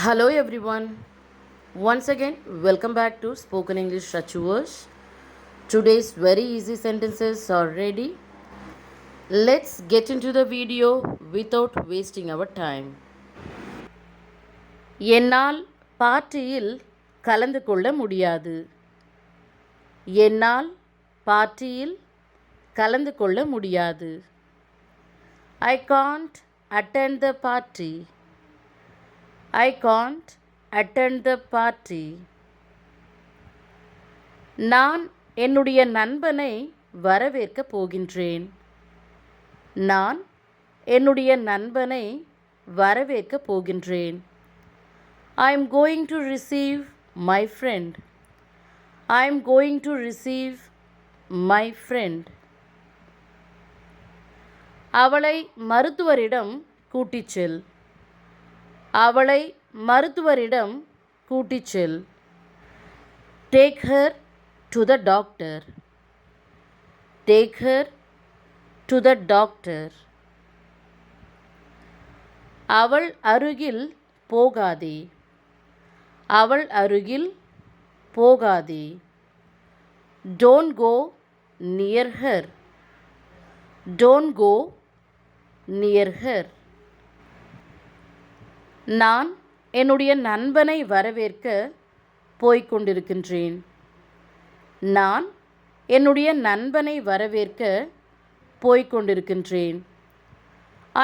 Hello everyone. Once again, welcome back to Spoken English Achievers. Today's very easy sentences are ready. Let's get into the video without wasting our time. என்னால் பார்ட்டியில் கலந்து கொள்ள முடியாது. என்னால் பார்ட்டியில் கலந்து கொள்ள முடியாது. I can't attend the party. I can't attend the party. நான் என்னுடைய நண்பனை வரவேற்கப் போகின்றேன். நான் என்னுடைய நண்பனை வரவேற்கப் போகின்றேன். I am going to receive my friend. I am going to receive my friend. அவளை மருத்துவரிடம் கூட்டிச் செல். அவளை மருத்துவரிடம் கூட்டிச் செல். Take her to the doctor. Take her to the doctor. அவள் அருகில் போகாதே. அவள் அருகில் போகாதே. Don't go near her. Don't go near her. நான் என்னுடைய நண்பனை வரவேற்க போய்க் கொண்டிருக்கின்றேன். நான் என்னுடைய நண்பனை வரவேற்க போய்க் கொண்டிருக்கின்றேன்.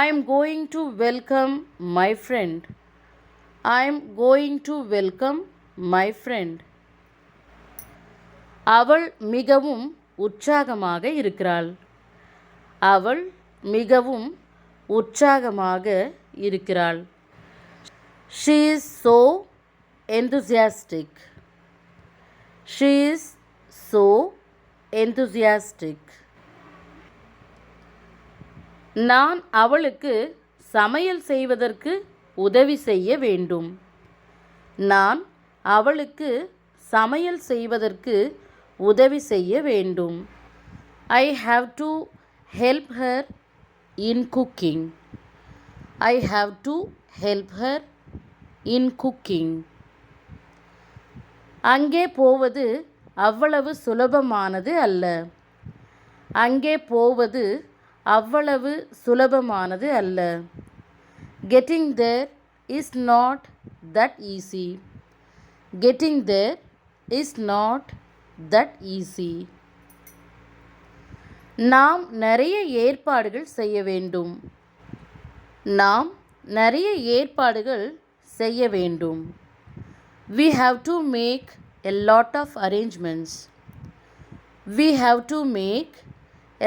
I am going to welcome my friend. I am going to welcome my friend. அவள் மிகவும் உற்சாகமாக இருக்கிறாள். அவள் மிகவும் உற்சாகமாக இருக்கிறாள். She is so enthusiastic. She is so enthusiastic. நான் அவளுக்கு சமையல் செய்வதற்கு உதவி செய்ய வேண்டும். நான் அவளுக்கு சமையல் செய்வதற்கு உதவி செய்ய வேண்டும். I have to help her in cooking. I have to help her in cooking. அங்கே போவது அவ்வளவு சுலபமானது அல்ல. அங்கே போவது அவ்வளவு சுலபமானது அல்ல. Getting there is not that easy. Getting there is not that easy. நாம் நிறைய ஏற்பாடுகள் செய்ய வேண்டும். நாம் நிறைய ஏற்பாடுகள் செய்ய வேண்டும். We have to make a lot of arrangements. We have to make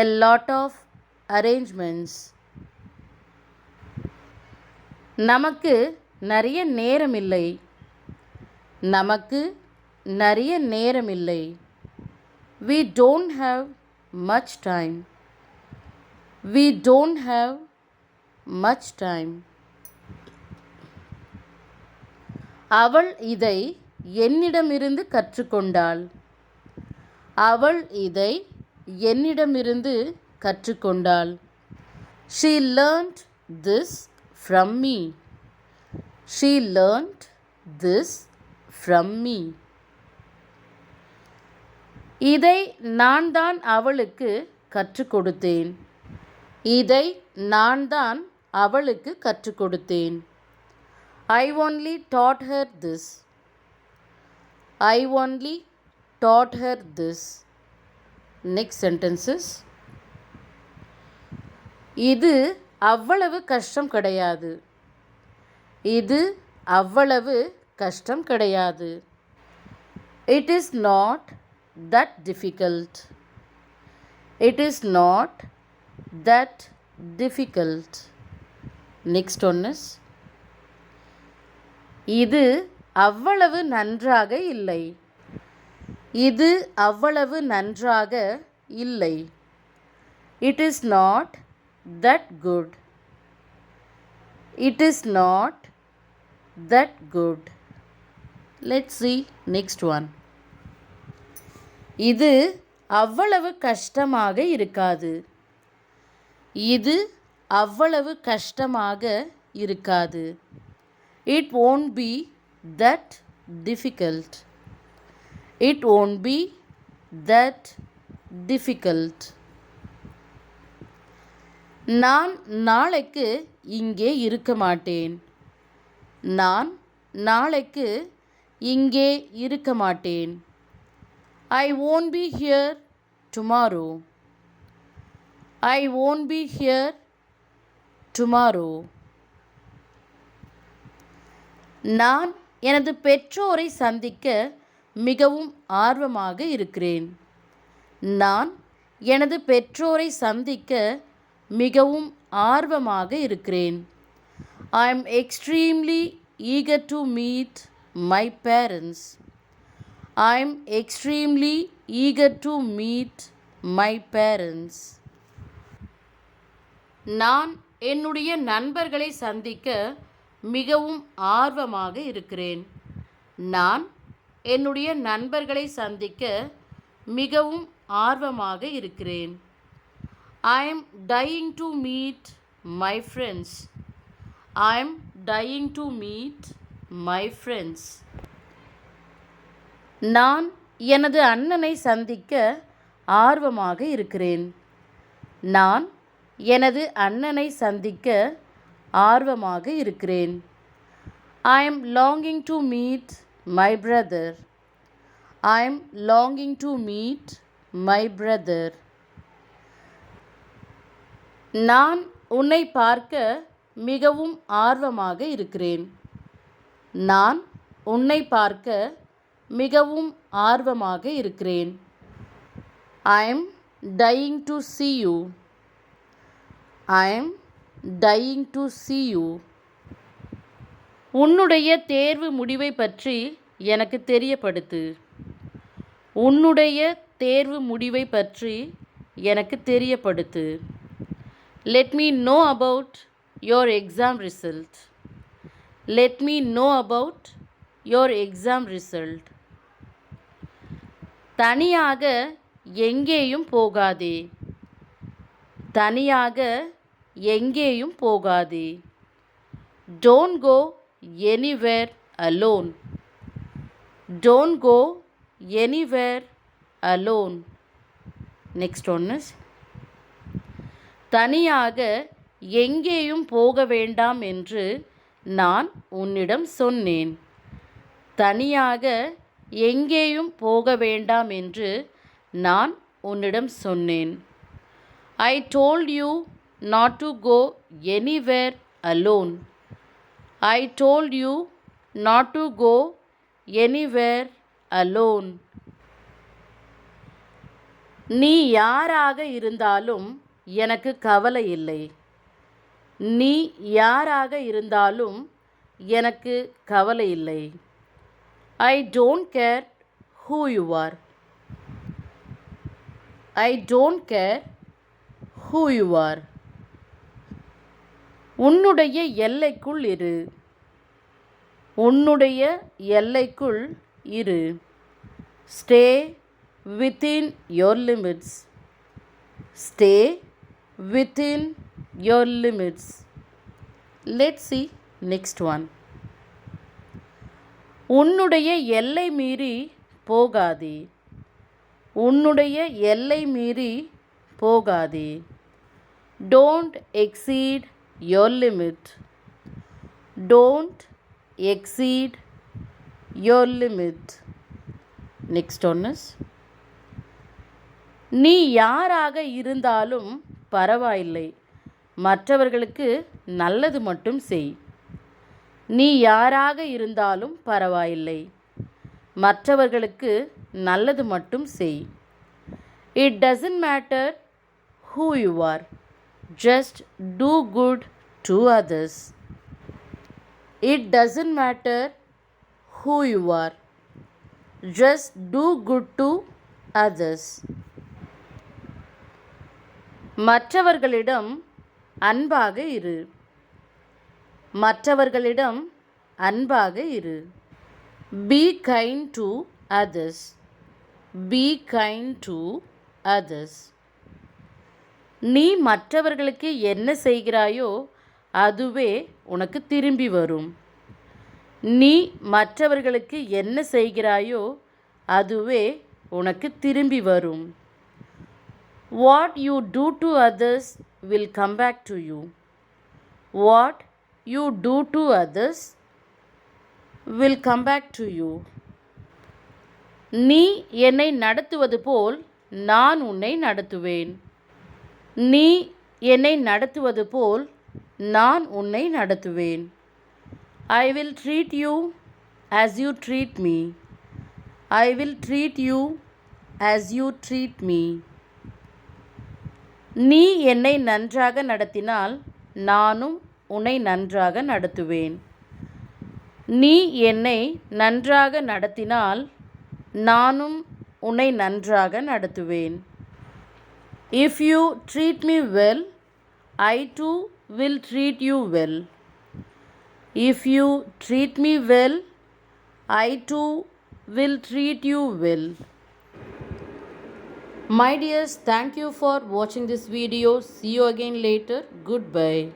a lot of arrangements. நமக்கு நிறைய நேரம் இல்லை. நமக்கு நிறைய நேரம் இல்லை. We don't have much time. We don't have much time. அவள் இதை என்னிடமிருந்து கற்றுக்கொண்டாள். அவள் இதை என்னிடமிருந்து கற்றுக்கொண்டாள். She learned this from me. She learned this from me. இதை நான் தான் அவளுக்கு கற்றுக் கொடுத்தேன். இதை நான் தான் அவளுக்கு கற்றுக் கொடுத்தேன். I only taught her this. I only taught her this. Next sentences. இது அவ்வளவு கஷ்டம் கிடையாது. இது அவ்வளவு கஷ்டம் கிடையாது. It is not that difficult. It is not that difficult. Next one is. இது அவ்வளவு நன்றாக இல்லை. இது அவ்வளவு நன்றாக இல்லை. It is not that good. It is not that good. Let's see next one. இது அவ்வளவு கஷ்டமாக இருக்காது. இது அவ்வளவு கஷ்டமாக இருக்காது. It won't be that difficult. It won't be that difficult. நான் நாளைக்கு இங்கே இருக்க மாட்டேன். நான் நாளைக்கு இங்கே இருக்க மாட்டேன். I won't be here tomorrow. I won't be here tomorrow. நான் எனது பெற்றோரை சந்திக்க மிகவும் ஆர்வமாக இருக்கிறேன். நான் எனது பெற்றோரை சந்திக்க மிகவும் ஆர்வமாக இருக்கிறேன். I am extremely eager to meet my parents. I am extremely eager to meet my parents. நான் என்னுடைய நண்பர்களை சந்திக்க மிகவும் ஆர்வமாக இருக்கிறேன். நான் என்னுடைய நண்பர்களை சந்திக்க மிகவும் ஆர்வமாக இருக்கிறேன். I am dying to meet my friends. I am dying to meet my friends. நான் எனது அண்ணனை சந்திக்க ஆர்வமாக இருக்கிறேன். நான் எனது அண்ணனை சந்திக்க ஆர்வமாக இருக்கிறேன். I am longing to meet my brother. I am longing to meet my brother. நான் உன்னை பார்க்க மிகவும் ஆர்வமாக இருக்கிறேன். நான் உன்னை பார்க்க மிகவும் ஆர்வமாக இருக்கிறேன். I am dying to see you. I am dying to see you. உன்னுடைய தேர்வு முடிவை பற்றி எனக்கு தெரியப்படுத்து. உன்னுடைய தேர்வு முடிவை பற்றி எனக்கு தெரியப்படுத்து. Let me know about your exam result. Let me know about your exam result. தனியாக எங்கேயும் போகாதே. தனியாக எங்கேயும் போகாதே. Don't go anywhere alone. Don't go anywhere alone. Next one is தனியாக எங்கேயும் போக வேண்டாம் என்று நான் உன்னிடம் சொன்னேன். தனியாக எங்கேயும் போக வேண்டாம் என்று நான் உன்னிடம் சொன்னேன். I told you not to go anywhere alone. I told you not to go anywhere alone. நீ யாராக இருந்தாலும் எனக்கு கவலை இல்லை. நீ யாராக இருந்தாலும் எனக்கு கவலை இல்லை. I don't care who you are. I don't care who you are. உன்னுடைய எல்லைக்குள் இரு. உன்னுடைய எல்லைக்குள் இரு. Stay within your limits. Stay within your limits. Let's see next one. உன்னுடைய எல்லை மீறி போகாதே. உன்னுடைய எல்லை மீறி போகாதே. Don't exceed your limit. Don't exceed your limit. Next one is நீ யாராக இருந்தாலும் பரவாயில்லை, மற்றவர்களுக்கு நல்லது மட்டும் செய். நீ யாராக இருந்தாலும் பரவாயில்லை, மற்றவர்களுக்கு நல்லது மட்டும் செய். It doesn't matter who you are, just do good to others. It doesn't matter who you are, just do good to others. மற்றவர்களிடம் அன்பாக இரு. மற்றவர்களிடம் அன்பாக இரு. Be kind to others. Be kind to others. நீ மற்றவர்களுக்கு என்ன செய்கிறாயோ அதுவே உனக்கு திரும்பி வரும். நீ மற்றவர்களுக்கு என்ன செய்கிறாயோ அதுவே உனக்கு திரும்பி வரும். What you do to others will come back to you. What you do to others will come back to you. நீ என்னை நடத்துவது போல் நான் உன்னை நடத்துவேன். நீ என்னை நடத்துவது போல் நான் உன்னை நடத்துவேன். I will treat you as you treat me. I will treat you as you treat me. நீ என்னை நன்றாக நடத்தினால் நானும் உன்னை நன்றாக நடத்துவேன். நீ என்னை நன்றாக நடத்தினால் நானும் உன்னை நன்றாக நடத்துவேன். If you treat me well, I too will treat you well. If you treat me well, I too will treat you well. My dears, thank you for watching this video. See you again later. Goodbye.